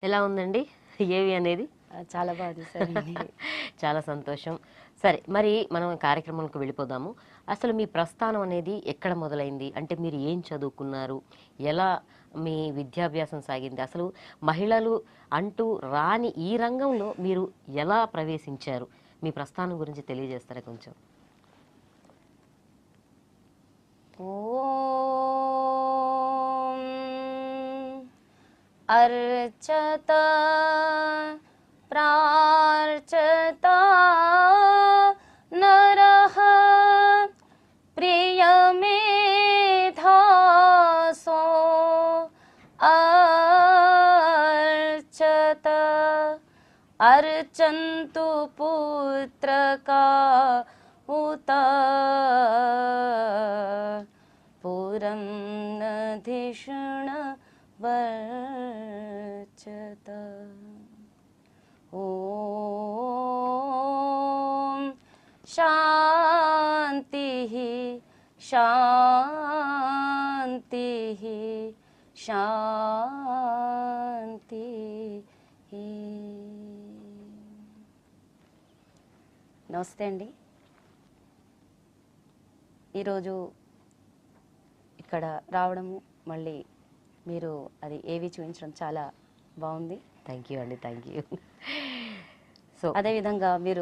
ఎలా ఉందండి ఏవి అనేది? చాలా బాగా తీశారండి. చాలా సంతోషం. సరే, మరి మనం కార్యక్రమానికి వెళ్ళిపోదాము. అసలు మీ ప్రస్థానం అనేది ఎక్కడ మొదలైంది? అంటే మీరు ఏం చదువుకున్నారు? ఎలా మీ విద్యాభ్యాసం సాగింది? అసలు మహిళలు అంటూ రాని ఈ రంగంలో మీరు ఎలా ప్రవేశించారు? మీ ప్రస్థానం గురించి తెలియజేస్తారా కొంచెం? ఓం अर्चत प्रार्चत नरः प्रियमेधासो अर्चत अर्चन्तु पुत्रका उत पुरं नधिषण वर्चत ॐ शान्तिः शान्तिः शान्तिः. నమస్తే అండి. ఈరోజు ఇక్కడ రావడము, మళ్ళీ మీరు అది ఏవి చూపించడం చాలా బాగుంది. థ్యాంక్ యూ అండి, థ్యాంక్ యూ. అదేవిధంగా మీరు